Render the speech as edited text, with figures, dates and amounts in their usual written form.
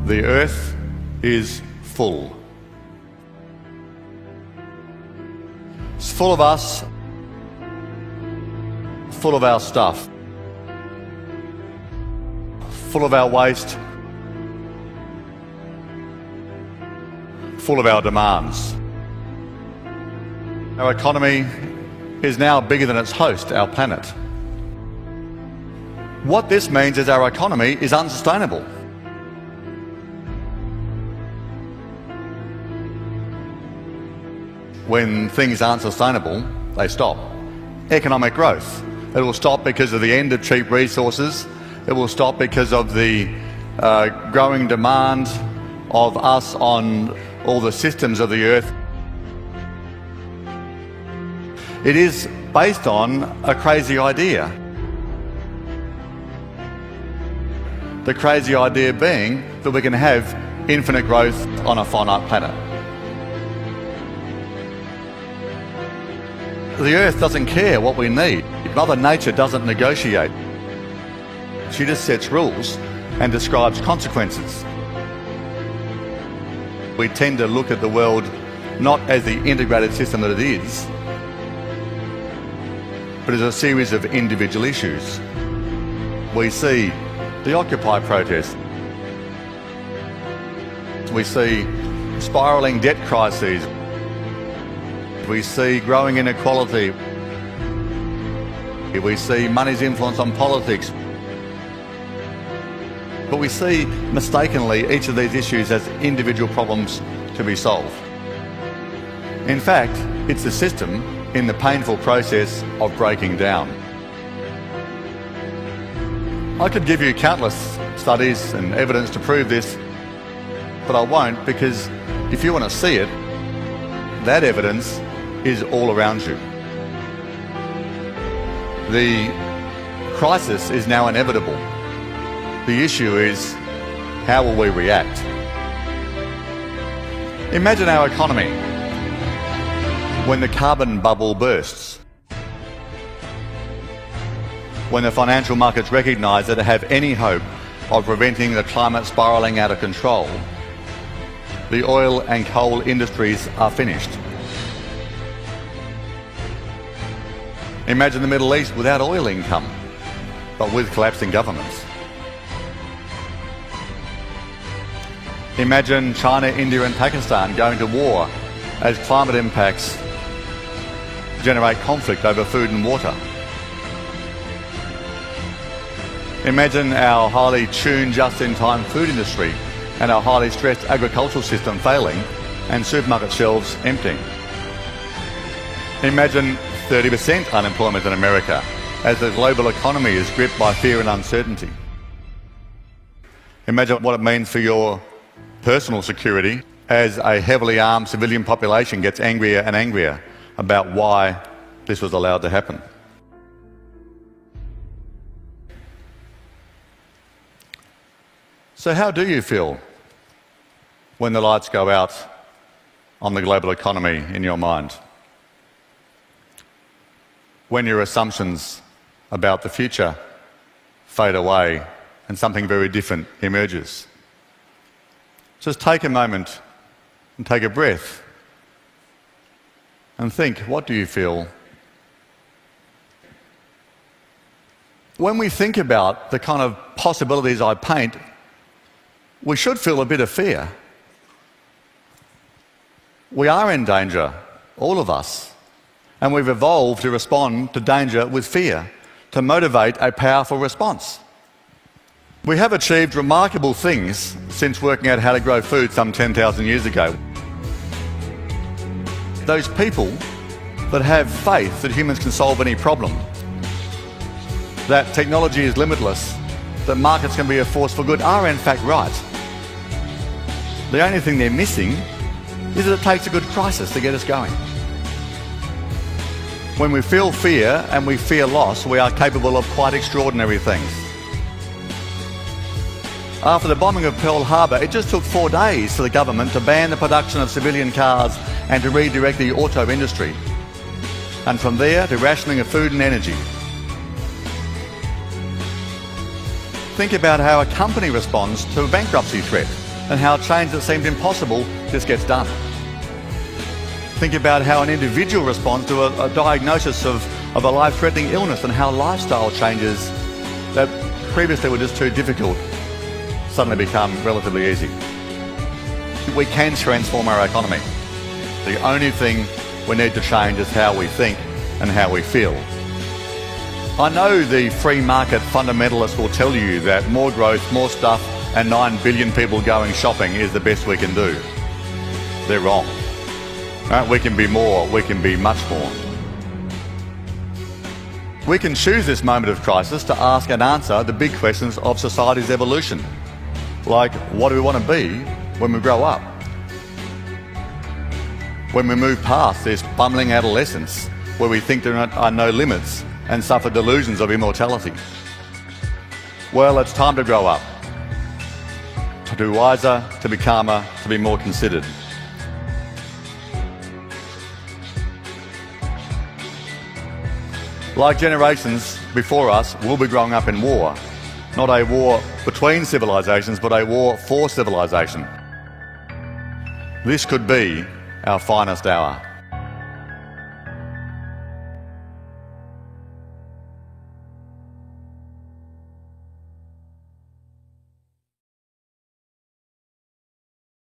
The earth is full. It's full of us, full of our stuff, full of our waste, full of our demands. Our economy is now bigger than its host, our planet. What this means is our economy is unsustainable. When things aren't sustainable, they stop. Economic growth. It will stop because of the end of cheap resources. It will stop because of the growing demand of us on all the systems of the earth. It is based on a crazy idea. The crazy idea being that we can have infinite growth on a finite planet. The earth doesn't care what we need. Mother Nature doesn't negotiate. She just sets rules and describes consequences. We tend to look at the world not as the integrated system that it is, but as a series of individual issues. We see the Occupy protest. We see spiralling debt crises. We see growing inequality. We see money's influence on politics. But we see mistakenly each of these issues as individual problems to be solved. In fact, it's the system in the painful process of breaking down. I could give you countless studies and evidence to prove this, but I won't, because if you want to see it, that evidence is all around you. The crisis is now inevitable. The issue is, how will we react? Imagine our economy when the carbon bubble bursts. When the financial markets recognise that to have any hope of preventing the climate spiralling out of control, the oil and coal industries are finished. Imagine the Middle East without oil income, but with collapsing governments. Imagine China, India and Pakistan going to war as climate impacts generate conflict over food and water. Imagine our highly tuned just-in-time food industry and our highly stressed agricultural system failing and supermarket shelves emptying. Imagine 30% unemployment in America as the global economy is gripped by fear and uncertainty. Imagine what it means for your personal security as a heavily armed civilian population gets angrier and angrier about why this was allowed to happen. So how do you feel when the lights go out on the global economy in your mind? When your assumptions about the future fade away and something very different emerges? Just take a moment and take a breath and think, what do you feel? When we think about the kind of possibilities I paint, we should feel a bit of fear. We are in danger, all of us. And we've evolved to respond to danger with fear, to motivate a powerful response. We have achieved remarkable things since working out how to grow food some 10,000 years ago. Those people that have faith that humans can solve any problem, that technology is limitless, that markets can be a force for good are in fact right. The only thing they're missing is that it takes a good crisis to get us going. When we feel fear and we fear loss, we are capable of quite extraordinary things. After the bombing of Pearl Harbor, it just took 4 days for the government to ban the production of civilian cars and to redirect the auto industry. And from there to rationing of food and energy. Think about how a company responds to a bankruptcy threat and how change that seemed impossible just gets done. Think about how an individual responds to a diagnosis of a life-threatening illness and how lifestyle changes that previously were just too difficult suddenly become relatively easy. We can transform our economy. The only thing we need to change is how we think and how we feel. I know the free market fundamentalists will tell you that more growth, more stuff and 9 billion people going shopping is the best we can do. They're wrong. We can be more, we can be much more. We can choose this moment of crisis to ask and answer the big questions of society's evolution. Like, what do we want to be when we grow up? When we move past this bumbling adolescence, where we think there are no limits and suffer delusions of immortality. Well, it's time to grow up. To be wiser, to be calmer, to be more considered. Like generations before us, we'll be growing up in war. Not a war between civilizations, but a war for civilization. This could be our finest hour.